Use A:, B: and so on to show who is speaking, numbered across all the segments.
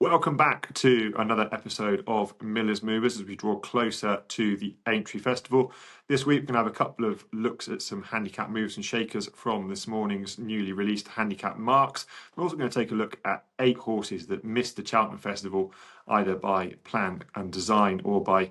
A: Welcome back to another episode of Miller's Movers as we draw closer to the Aintree Festival. This week we're going to have a couple of looks at some handicap moves and shakers from this morning's newly released handicap marks. We're also going to take a look at 8 horses that missed the Cheltenham Festival either by plan and design or by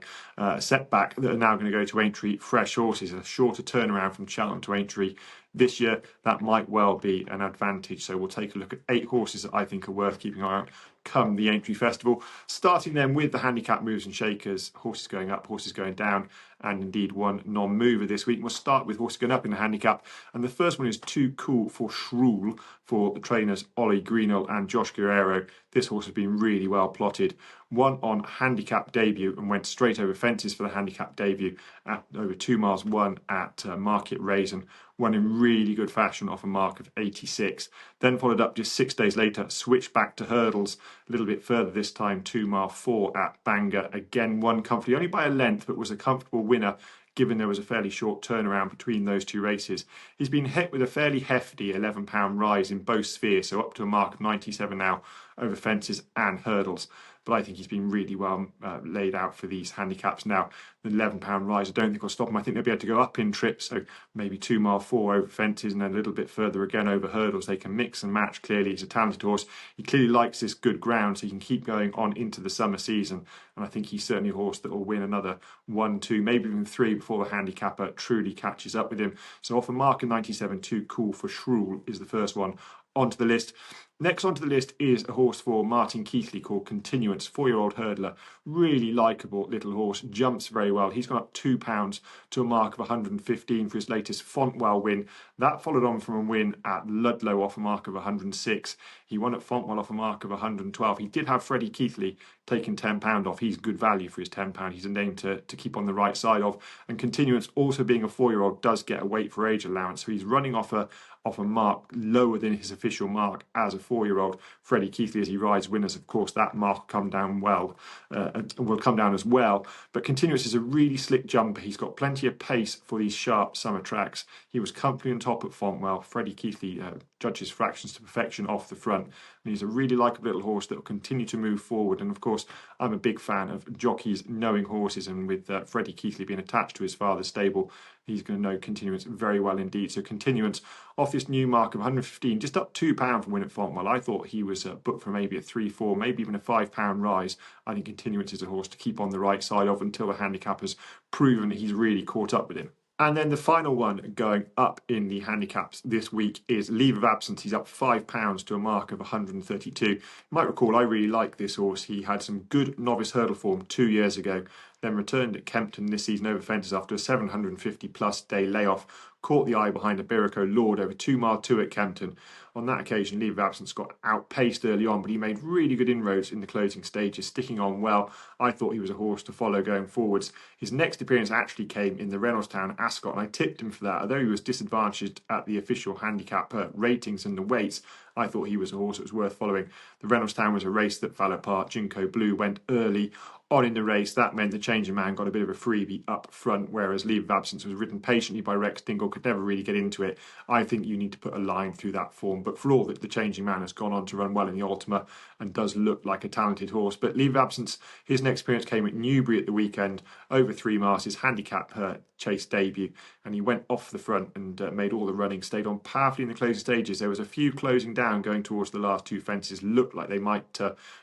A: setback that are now going to go to Aintree fresh horses. A shorter turnaround from Cheltenham to Aintree this year, that might well be an advantage. So we'll take a look at 8 horses that I think are worth keeping an eye on come the Aintree Festival, starting then with the handicap moves and shakers, horses going up, horses going down, and indeed one non-mover this week. We'll start with horses going up in the handicap, and the first one is Cool Forshrule for the trainers Ollie Greenall and Josh Guerrero. This horse has been really well plotted. Won on handicap debut and went straight over fences for the handicap debut at over 2 miles won at Market Raisin. Won in really good fashion off a mark of 86. Then followed up just 6 days later, switched back to hurdles a little bit further this time, 2 mile 4 at Bangor. Again, won comfortably, only by a length, but was a comfortable winner given there was a fairly short turnaround between those 2 races. He's been hit with a fairly hefty £11 rise in both spheres, so up to a mark of 97 now over fences and hurdles. But I think he's been really well laid out for these handicaps now. The £11 rise, I don't think will stop him. I think they'll be able to go up in trips, so maybe 2 mile 4 over fences and then a little bit further again over hurdles. They can mix and match clearly. He's a talented horse. He clearly likes this good ground, so he can keep going on into the summer season. And I think he's certainly a horse that will win another 1, 2, maybe even 3 before the handicapper truly catches up with him. So off a mark of 97, Cool Forshrule is the first one onto the list. Next onto the list is a horse for Martin Keithley called Continuance, 4-year-old hurdler. Really likeable little horse, jumps very well. He's gone up £2 to a mark of 115 for his latest Fontwell win. That followed on from a win at Ludlow off a mark of 106. He won at Fontwell off a mark of 112. He did have Freddie Keithley taking £10 off. He's good value for his £10. He's a name to keep on the right side of. And Continuance, also being a 4-year-old, does get a weight for age allowance. So he's running off a mark lower than his official mark as a 4-year-old. Freddie Keithley, as he rides winners, of course, that mark will come down will come down as well. But Continuance is a really slick jumper. He's got plenty of pace for these sharp summer tracks. He was comfortably on top at Fontwell. Freddie Keithley judges fractions to perfection off the front. And he's a really likeable little horse that will continue to move forward. And of course, I'm a big fan of jockeys knowing horses, and with Freddie Keithley being attached to his father's stable, he's going to know Continuance very well indeed. So Continuance off this new mark of 115, just up £2 from win at Fontwell. I thought he was booked for maybe a 3, 4, maybe even a £5 rise. I think Continuance is a horse to keep on the right side of until the handicap has proven that he's really caught up with him. And then the final one going up in the handicaps this week is Leave of Absence. He's up £5 to a mark of 132. You might recall I really like this horse. He had some good novice hurdle form 2 years ago, then returned at Kempton this season over fences after a 750 plus day layoff. Caught the eye behind a Birico Lord over 2 mile 2 at Kempton. On that occasion, Leave of Absence got outpaced early on, but he made really good inroads in the closing stages, sticking on well. I thought he was a horse to follow going forwards. His next appearance actually came in the Reynoldstown Ascot, and I tipped him for that. Although he was disadvantaged at the official handicap ratings and the weights, I thought he was a horse that was worth following. The Reynoldstown was a race that fell apart. Jinko Blue went early on in the race. That meant the changing man got a bit of a freebie up front, whereas Leave of Absence was ridden patiently by Rex Dingle, could never really get into it. I think you need to put a line through that form. But for all that, the changing man has gone on to run well in the Ultima and does look like a talented horse. But Leave of Absence, his next appearance came at Newbury at the weekend, over 3 miles, his handicap chase debut, and he went off the front and made all the running, stayed on powerfully in the closing stages. There was a few closing down going towards the last 2 fences, looked like they might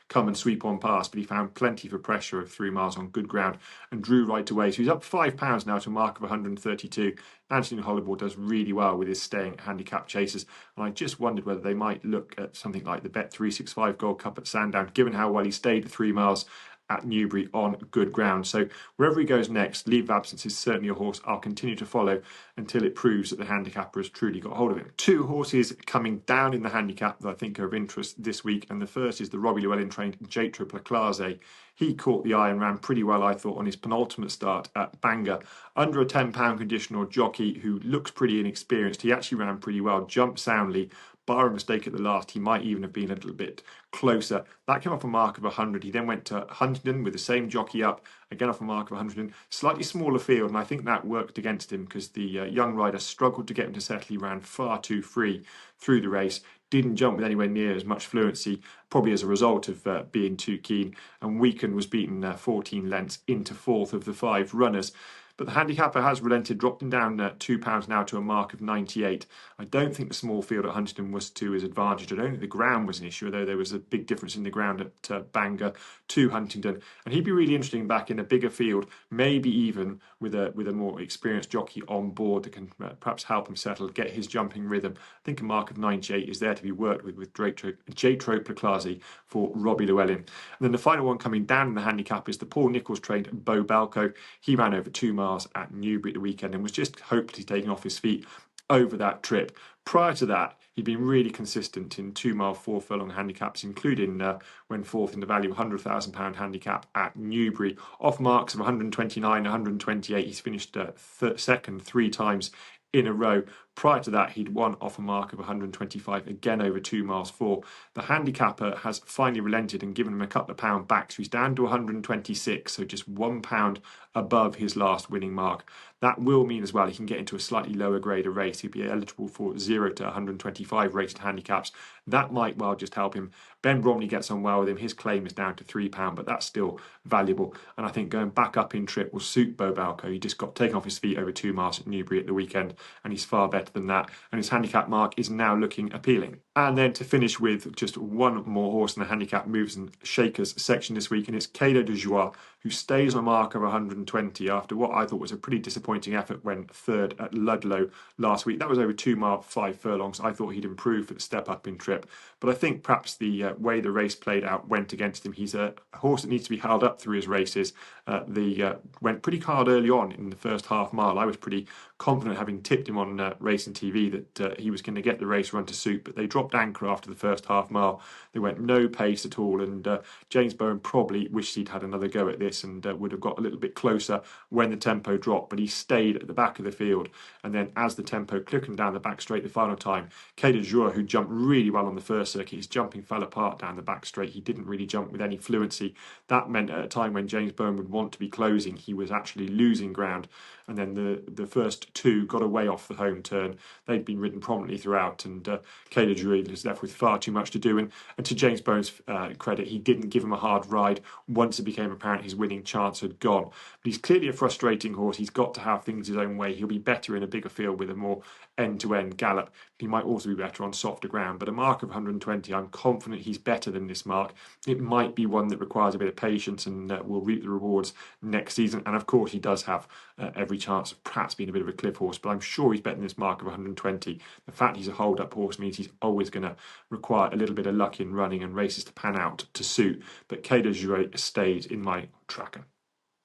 A: come and sweep on past, but he found plenty for pressure of 3 miles on good ground and drew right away. So he's up £5 now to a mark of 132. Anthony Holloway does really well with his staying handicap chasers, and I just wondered whether they might look at something like the Bet365 Gold Cup at Sandown, given how well he stayed the 3 miles at Newbury on good ground. So wherever he goes next, Leave of Absence is certainly a horse I'll continue to follow until it proves that the handicapper has truly got hold of him. 2 horses coming down in the handicap that I think are of interest this week, and the first is the Robbie Llewellyn-trained Jaitroplaclasse. He caught the eye and ran pretty well, I thought, on his penultimate start at Bangor. Under a £10 conditional jockey who looks pretty inexperienced, he actually ran pretty well, jumped soundly, bar a mistake at the last, he might even have been a little bit closer. That came off a mark of 100. He then went to Huntingdon with the same jockey up, again off a mark of 100. Slightly smaller field, and I think that worked against him because the young rider struggled to get him to settle. He ran far too free through the race, didn't jump with anywhere near as much fluency, probably as a result of being too keen, and Weekend was beaten 14 lengths into fourth of the 5 runners. But the handicapper has relented, dropping down £2 now to a mark of 98. I don't think the small field at Huntingdon was to his advantage. I don't think the ground was an issue, although there was a big difference in the ground at Bangor to Huntingdon. And he'd be really interesting back in a bigger field, maybe even with a more experienced jockey on board that can perhaps help him settle, get his jumping rhythm. I think a mark of 98 is there to be worked with Jaitroplaclasse for Robbie Llewellyn. And then the final one coming down in the handicap is the Paul Nicholls trained Beau Balko. He ran over 2 miles at Newbury at the weekend and was just hopelessly taking off his feet over that trip. Prior to that, he'd been really consistent in 2 mile, 4 furlong handicaps, including when fourth in the value £100,000 handicap at Newbury. Off marks of 129, 128, he's finished second 3 times in a row. Prior to that, he'd won off a mark of 125, again over 2 miles 4. The handicapper has finally relented and given him a couple of pound back, so he's down to 126, so just £1 above his last winning mark. That will mean as well he can get into a slightly lower grade of race. He'll be eligible for 0 to 125 rated handicaps. That might well just help him. Ben Bromley gets on well with him. His claim is down to £3, but that's still valuable. And I think going back up in trip will suit Beau Balko. He just got taken off his feet over 2 miles at Newbury at the weekend, and he's far better than that. And his handicap mark is now looking appealing. And then to finish with just one more horse in the handicap moves and shakers section this week, and it's Kado De Joie, who stays on a mark of 120 after what I thought was a pretty disappointing effort when third at Ludlow last week. That was over 2 mile, 5 furlongs. I thought he'd improve for the step up in trip, but I think perhaps the way the race played out went against him. He's a horse that needs to be held up through his races. Went pretty hard early on in the first half mile. I was pretty confident, having tipped him on Racing TV, that he was going to get the race run to suit, but they dropped anchor after the first half mile. They went no pace at all, and James Bowen probably wished he'd had another go at this and would have got a little bit closer when the tempo dropped, but he stayed at the back of the field. And then as the tempo clicking down the back straight the final time, Kado De Joie, who jumped really well on the first circuit, his jumping fell apart down the back straight. He didn't really jump with any fluency. That meant at a time when James Bowen would want to be closing, he was actually losing ground. And then the first 2 got away off the home turn. They'd been ridden prominently throughout, and Kado De Joie was left with far too much to do. And to James Bowen's credit, he didn't give him a hard ride once it became apparent his winning chance had gone. But he's clearly a frustrating horse. He's got to have things his own way. He'll be better in a bigger field with a more end-to-end gallop. He might also be better on softer ground, but a mark of 120, I'm confident he's better than this mark. It might be one that requires a bit of patience and will reap the rewards next season. And of course, he does have every chance of perhaps being a bit of a cliff horse, but I'm sure he's better than this mark of 120. The fact he's a hold-up horse means he's always going to require a little bit of luck in running and races to pan out to suit. But Kado De Joie stays in my tracker.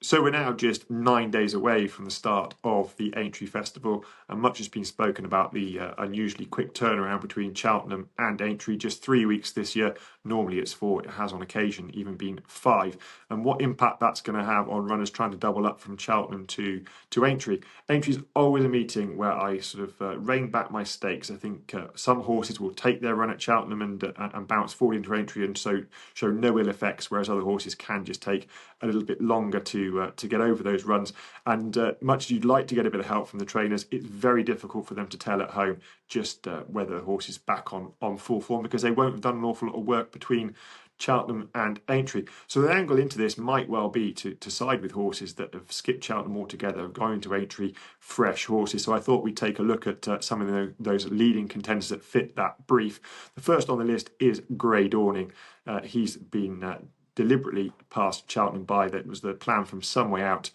A: So we're now just 9 days away from the start of the Aintree Festival, and much has been spoken about the unusually quick turnaround between Cheltenham and Aintree. Just 3 weeks this year. Normally it's 4. It has on occasion even been 5. And what impact that's going to have on runners trying to double up from Cheltenham to Aintree. Aintree's always a meeting where I sort of rein back my stakes. I think some horses will take their run at Cheltenham and bounce forward into Aintree and so show no ill effects, whereas other horses can just take a little bit longer to get over those runs. And much as you'd like to get a bit of help from the trainers, it's very difficult for them to tell at home just whether the horse is back on full form, because they won't have done an awful lot of work between Cheltenham and Aintree. So the angle into this might well be to side with horses that have skipped Cheltenham altogether, going into Aintree, fresh horses. So I thought we'd take a look at some of those leading contenders that fit that brief. The first on the list is Grey Dawning. He's been deliberately passed Cheltenham by. That was the plan from some way out.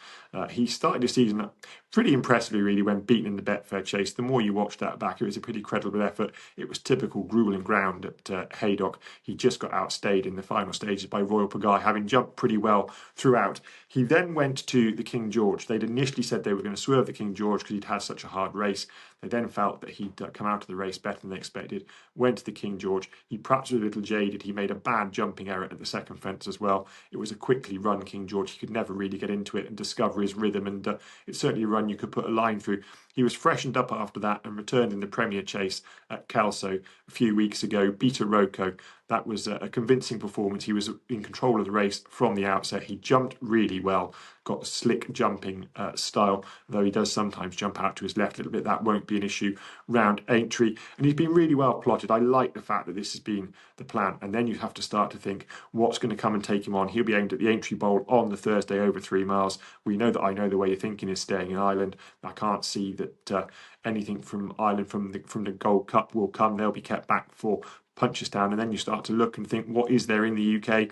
A: He started the season pretty impressively, really, when beaten in the Betfair Chase. The more you watch that back, it was a pretty credible effort. It was typical grueling ground at Haydock. He just got outstayed in the final stages by Royal Pagaille, having jumped pretty well throughout. He then went to the King George. They'd initially said they were going to swerve the King George because he'd had such a hard race. They then felt that he'd come out of the race better than they expected. Went to the King George. He perhaps was a little jaded. He made a bad jumping error at the second fence as well. It was a quickly run King George. He could never really get into it and discover his rhythm, and it's certainly a run you could put a line through. He was freshened up after that and returned in the Premier Chase at Kelso a few weeks ago, beat a Rocco. That was a convincing performance. He was in control of the race from the outset. He jumped really well, got a slick jumping style, though he does sometimes jump out to his left a little bit. That won't be an issue round Aintree. And he's been really well plotted. I like the fact that this has been the plan. And then you have to start to think what's going to come and take him on. He'll be aimed at the Aintree Bowl on the Thursday over 3 miles. We know that I know the way you're thinking is staying in Ireland. I can't see that anything from Ireland from the Gold Cup will come. They'll be kept back for Punchestown, and then you start to look and think, what is there in the UK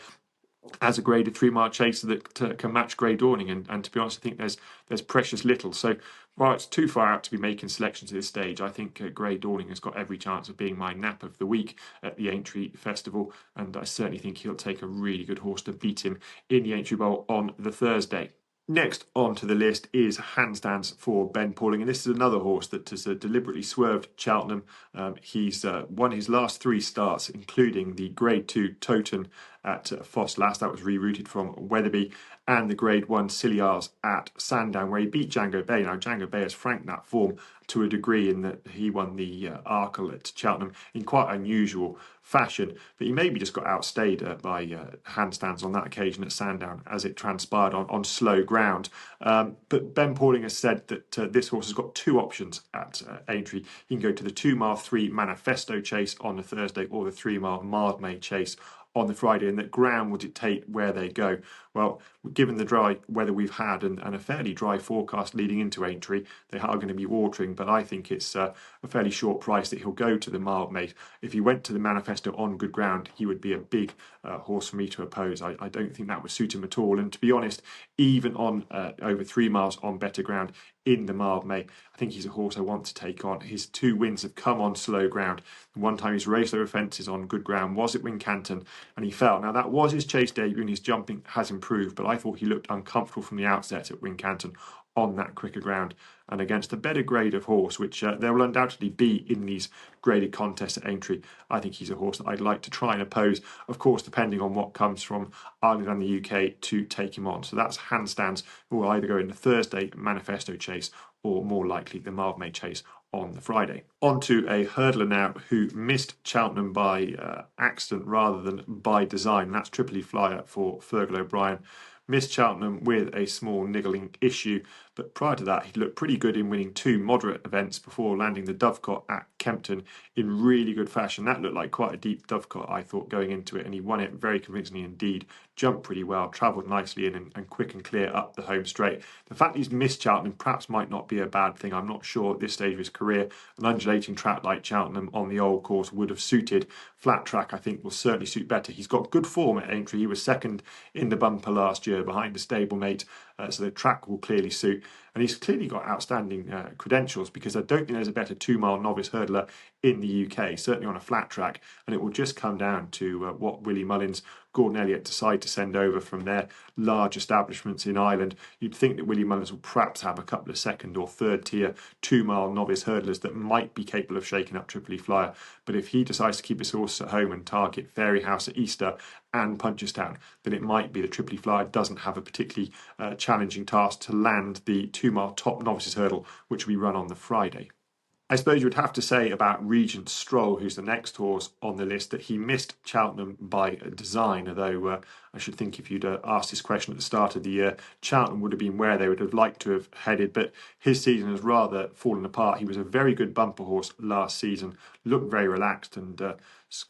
A: as a graded 3 mile chaser that can match Grey Dawning? And to be honest, I think there's precious little. So while it's too far out to be making selections at this stage, I think Grey Dawning has got every chance of being my nap of the week at the Aintree Festival, and I certainly think he'll take a really good horse to beat him in the Aintree Bowl on the Thursday. Next onto the list is Handstands for Ben Pauling, and this is another horse that has deliberately swerved Cheltenham. He's won his last 3 starts, including the Grade 2 Toten at Forshrule, that was rerouted from Wetherby, and the Grade 1 Ciliars at Sandown, where he beat Django Bay. Now, Django Bay has franked that form to a degree in that he won the Arkle at Cheltenham in quite unusual fashion, but he maybe just got outstayed by Handstands on that occasion at Sandown, as it transpired on slow ground. But Ben Pauling has said that this horse has got 2 options at Aintree. He can go to the 2 mile 3 Manifesto Chase on the Thursday or the 3 mile Mildmay Chase on the Friday, and that ground will dictate where they go. Well, given the dry weather we've had and a fairly dry forecast leading into Aintree, they are going to be watering, but I think it's a fairly short price that he'll go to the Mildmay. If he went to the Manifesto on good ground, he would be a big horse for me to oppose. I don't think that would suit him at all, and to be honest, even on over 3 miles on better ground in the Mildmay, I think he's a horse I want to take on. His 2 wins have come on slow ground. One time he's raced over fences on good ground was at Wincanton, and he fell. Now, that was his chase debut, and his jumping has improved, but I thought he looked uncomfortable from the outset at Wincanton on that quicker ground, and against a better grade of horse, which there will undoubtedly be in these graded contests at Aintree. I think he's a horse that I'd like to try and oppose, of course, depending on what comes from Ireland and the UK to take him on. So that's Handstands, who will either go in the Thursday Manifesto Chase or more likely the Mildmay Chase on the Friday. On to a hurdler now who missed Cheltenham by accident rather than by design, and that's Tripoli Flyer for Fergal O'Brien. Missed Cheltenham with a small niggling issue, but prior to that he'd looked pretty good in winning 2 moderate events before landing the Dovecot at Kempton in really good fashion. That looked like quite a deep Dovecot, I thought, going into it, and he won it very convincingly indeed. Jumped pretty well, travelled nicely in and quick and clear up the home straight. The fact he's missed Cheltenham perhaps might not be a bad thing. I'm not sure at this stage of his career an undulating track like Cheltenham on the old course would have suited. Flat track, I think, will certainly suit better. He's got good form at Aintree. He was second in the bumper last year behind a stablemate, so the track will clearly suit. And he's clearly got outstanding credentials, because I don't think there's a better 2 mile novice hurdler in the UK, certainly on a flat track, and it will just come down to what Willie Mullins, Gordon Elliott decide to send over from their large establishments in Ireland. You'd think that Willie Mullins will perhaps have a couple of 2nd or 3rd tier 2 mile novice hurdlers that might be capable of shaking up Tripoli Flyer, but if he decides to keep his horse at home and target Fairy House at Easter and Punchestown, then it might be that Tripoli Flyer doesn't have a particularly challenging task to land the 2 mile top novices hurdle, which will be run on the Friday. I suppose you would have to say about Regent Stroll, who's the next horse on the list, that he missed Cheltenham by design, although I should think if you'd asked this question at the start of the year, Cheltenham would have been where they would have liked to have headed, but his season has rather fallen apart. He was a very good bumper horse last season, looked very relaxed, and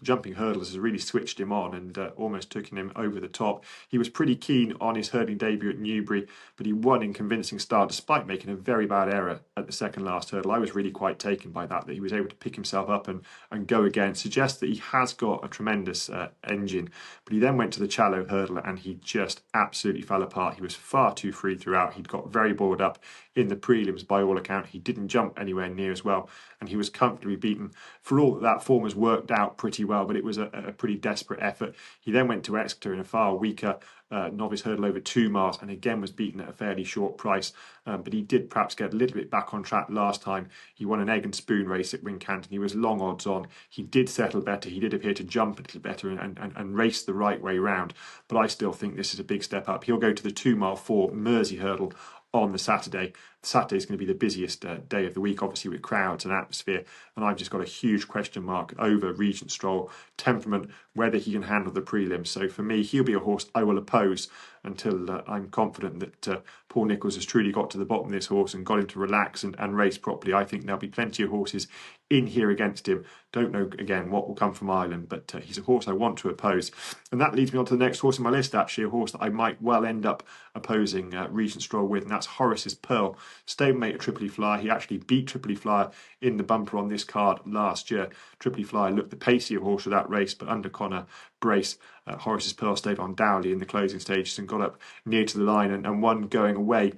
A: jumping hurdles has really switched him on and almost took him over the top. He was pretty keen on his hurdling debut at Newbury, but he won in convincing style despite making a very bad error at the second last hurdle. I was really quite taken by that he was able to pick himself up and go again. Suggests that he has got a tremendous engine, but he then went to the Challow hurdle and he just absolutely fell apart. He was far too free throughout. He'd got very bored up in the prelims by all account. He didn't jump anywhere near as well, and he was comfortably beaten. For all that form has worked out pretty well, but it was a pretty desperate effort. He then went to Exeter in a far weaker novice hurdle over 2 miles and again was beaten at a fairly short price, but he did perhaps get a little bit back on track last time. He won an egg and spoon race at Wincanton. He was long odds on. He did settle better. He did appear to jump a little better and race the right way round, but I still think this is a big step up. He'll go to the 2 mile 4 Mersey hurdle on the Saturday, Saturday is going to be the busiest day of the week, obviously with crowds and atmosphere, and I've just got a huge question mark over Regent Stroll, temperament, whether he can handle the prelims. So for me, he'll be a horse I will oppose until I'm confident that Paul Nicholls has truly got to the bottom of this horse and got him to relax and race properly. I think there'll be plenty of horses in here against him. Don't know, again, what will come from Ireland, but he's a horse I want to oppose. And that leads me on to the next horse on my list, actually, a horse that I might well end up opposing Regent Stroll with, and that's Horaces Pearl, stablemate at Tripoli Flyer. He actually beat Tripoli Flyer in the bumper on this card last year. Tripoli Flyer looked the pacier horse of that race, but under Conor Brace, Horaces Pearl stayed on Dowley in the closing stages and got up near to the line and won going away.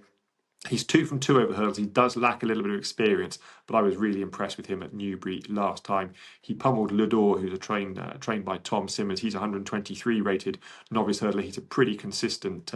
A: He's 2 from 2 over hurdles. He does lack a little bit of experience, but I was really impressed with him at Newbury last time. He pummeled Ledor, who's trained by Tom Simmons. He's 123 rated novice hurdler. He's a pretty consistent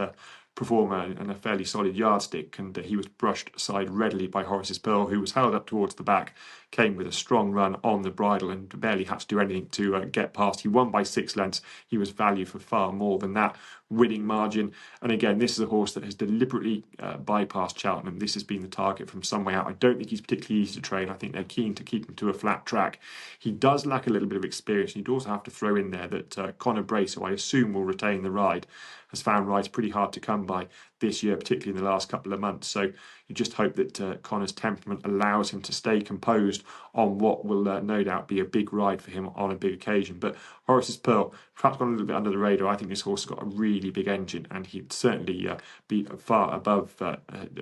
A: performer and a fairly solid yardstick, and he was brushed aside readily by Horaces Pearl, who was held up towards the back, came with a strong run on the bridle and barely had to do anything to get past. He won by 6 lengths. He was valued for far more than that winning margin. And again, this is a horse that has deliberately bypassed Cheltenham. This has been the target from some way out. I don't think he's particularly easy to train. I think they're keen to keep him to a flat track. He does lack a little bit of experience. You'd also have to throw in there that Conor Brace, who I assume will retain the ride, has found rides pretty hard to come by this year, particularly in the last couple of months. So you just hope that Conor's temperament allows him to stay composed on what will no doubt be a big ride for him on a big occasion. But Horaces Pearl, perhaps gone a little bit under the radar. I think this horse has got a really big engine, and he'd certainly be far above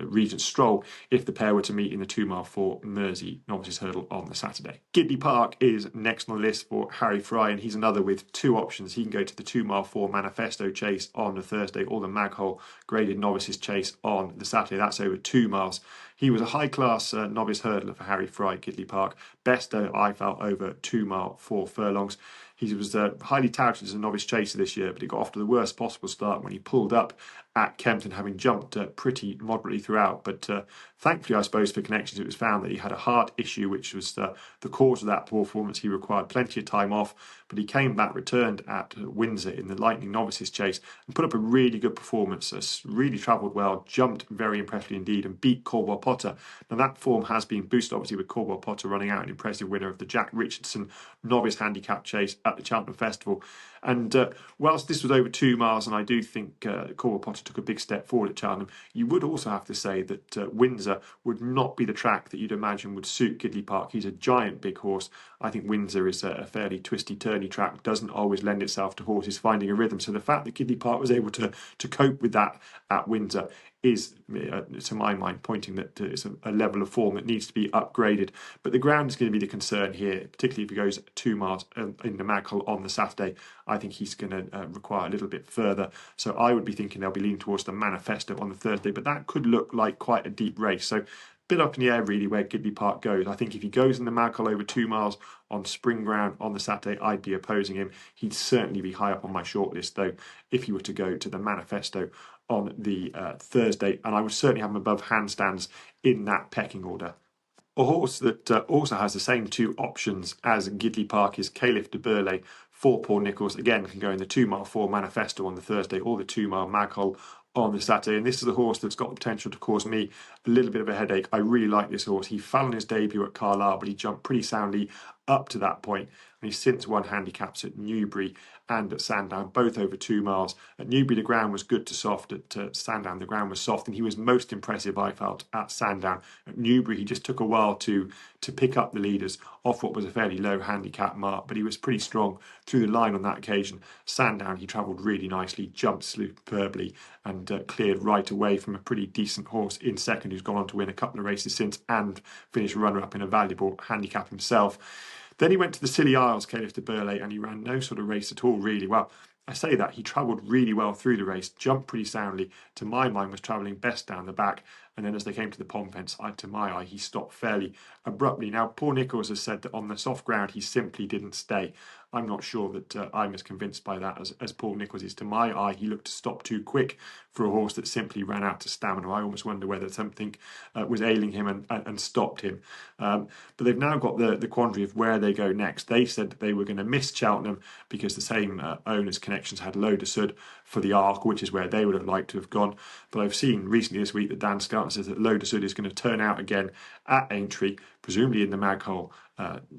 A: Regent Stroll if the pair were to meet in the 2 mile 4 Mersey novices hurdle on the Saturday. Gidleigh Park is next on the list for Harry Fry, and he's another with 2 options. He can go to the 2 mile 4 Manifesto chase on the Thursday, or the Maghole graded novices chase on the Saturday. That's over 2 miles. He was a high-class novice hurdler for Harry Fry, Gidleigh Park. Best, I felt, over 2 mile 4 furlongs. He was highly touted as a novice chaser this year, but he got off to the worst possible start when he pulled up at Kempton, having jumped pretty moderately throughout. But thankfully, I suppose, for connections, it was found that he had a heart issue, which was the cause of that poor performance. He required plenty of time off, but he came back, returned at Windsor in the Lightning Novices Chase, and put up a really good performance. Really travelled well, jumped very impressively indeed, and beat Coldwell Potter. Now, that form has been boosted, obviously, with Coldwell Potter running out an impressive winner of the Jack Richardson Novice Handicap Chase at the Cheltenham Festival. And whilst this was over 2 miles, and I do think Coldwell Potter took a big step forward at Cheltenham, you would also have to say that Windsor would not be the track that you'd imagine would suit Gidleigh Park. He's a giant big horse. I think Windsor is a fairly twisty-turny track, doesn't always lend itself to horses finding a rhythm. So the fact that Gidleigh Park was able to cope with that at Windsor is, to my mind, pointing that it's a level of form that needs to be upgraded. But the ground is going to be the concern here, particularly if he goes 2 miles in the Maghole on the Saturday. I think he's going to require a little bit further. So I would be thinking they'll be leaning towards the Manifesto on the Thursday, but that could look like quite a deep race. So bit up in the air really where Gidleigh Park goes. I think if he goes in the Maghole over 2 miles on spring ground on the Saturday, I'd be opposing him. He'd certainly be high up on my shortlist though if he were to go to the Manifesto on the Thursday, and I would certainly have him above Handstands in that pecking order. A horse that also has the same 2 options as Gidleigh Park is Kalif Du Berlais for Paul Nicholls. Again, can go in the 2 mile 4 Manifesto on the Thursday or the 2 mile Maghole on the Saturday. And this is a horse that's got the potential to cause me a little bit of a headache. I really like this horse. He fell on his debut at Carlisle, but he jumped pretty soundly up to that point. And he's since won handicaps at Newbury and at Sandown, both over 2 miles. At Newbury, the ground was good to soft. At Sandown, the ground was soft, and he was most impressive, I felt, at Sandown. At Newbury, he just took a while to pick up the leaders off what was a fairly low handicap mark, but he was pretty strong through the line on that occasion. Sandown, he travelled really nicely, jumped superbly, and cleared right away from a pretty decent horse in second, who's gone on to win a couple of races since and finished runner-up in a valuable handicap himself. Then he went to the Scilly Isles, Kalif Du Berlais, and he ran no sort of race at all, really. Well, I say that, he travelled really well through the race, jumped pretty soundly. To my mind, was travelling best down the back. And then as they came to the pom fence, to my eye, he stopped fairly abruptly. Now, Paul Nicholls has said that on the soft ground, he simply didn't stay. I'm not sure that I'm as convinced by that as Paul Nicholls is. To my eye, he looked to stop too quick for a horse that simply ran out of stamina. I almost wonder whether something was ailing him and stopped him. But they've now got the quandary of where they go next. They said that they were going to miss Cheltenham because the same owners' connections had Low de Sud for the Arc, which is where they would have liked to have gone. But I've seen recently this week that Dan Scarlett says that Lotus Hood is going to turn out again at Aintree, presumably in the Maghole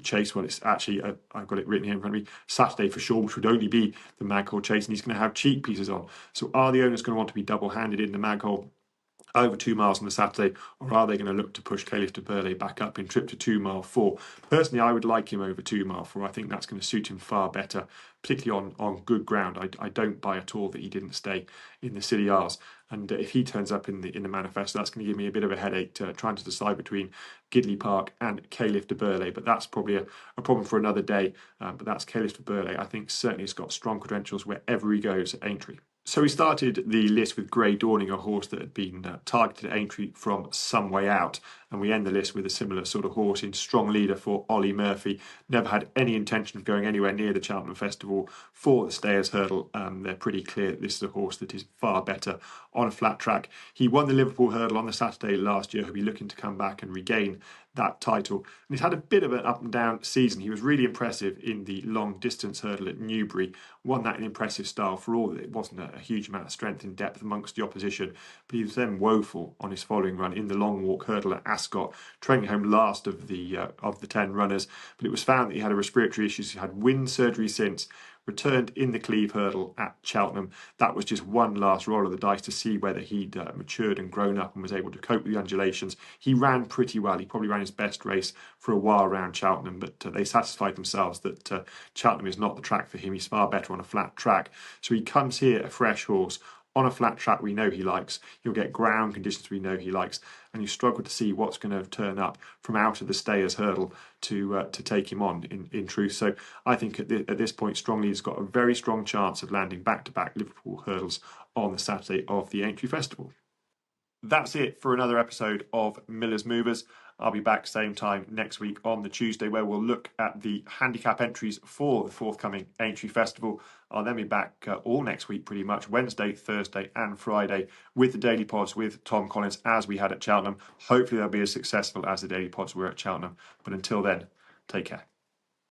A: chase. Well, it's actually, I've got it written here in front of me, Saturday for sure, which would only be the Maghole chase, and he's going to have cheek pieces on. So are the owners going to want to be double-handed in the Maghole over 2 miles on the Saturday, or are they going to look to push Kalif Du Berlais back up in trip to 2 mile 4? Personally, I would like him over 2 mile 4. I think that's going to suit him far better, particularly on good ground. I don't buy at all that he didn't stay in the City Isles. And if he turns up in the manifesto, that's going to give me a bit of a headache trying to decide between Gidleigh Park and Kalif Du Berlais. But that's probably a problem for another day. But that's Kalif Du Berlais. I think certainly has got strong credentials wherever he goes at Aintree. So we started the list with Grey Dawning, a horse that had been targeted at Aintree from some way out, and we end the list with a similar sort of horse in Strong Leader for Ollie Murphy. Never had any intention of going anywhere near the Cheltenham Festival for the Stayers Hurdle. They're pretty clear that this is a horse that is far better on a flat track. He won the Liverpool Hurdle on the Saturday last year. He'll be looking to come back and regain that title. And he's had a bit of an up and down season. He was really impressive in the long distance hurdle at Newbury, won that in impressive style for all that it wasn't a huge amount of strength in depth amongst the opposition, but he was then woeful on his following run in the long walk hurdle at Ascot, trailing home last of the 10 runners. But it was found that he had a respiratory issue. He had wind surgery since, returned in the Cleve Hurdle at Cheltenham. That was just one last roll of the dice to see whether he'd matured and grown up and was able to cope with the undulations. He ran pretty well. He probably ran his best race for a while around Cheltenham, but they satisfied themselves that Cheltenham is not the track for him. He's far better on a flat track. So he comes here a fresh horse on a flat track we know he likes. You'll get ground conditions we know he likes, and you struggle to see what's going to turn up from out of the Stayers Hurdle to take him on in truth. So I think at this point, Strongly's got a very strong chance of landing back-to-back Liverpool hurdles on the Saturday of the Aintree Festival. That's it for another episode of Miller's Movers. I'll be back same time next week on the Tuesday, where we'll look at the handicap entries for the forthcoming Aintree Festival. I'll then be back all next week pretty much, Wednesday, Thursday and Friday, with the Daily Pods with Tom Collins as we had at Cheltenham. Hopefully they'll be as successful as the Daily Pods were at Cheltenham. But until then, take care.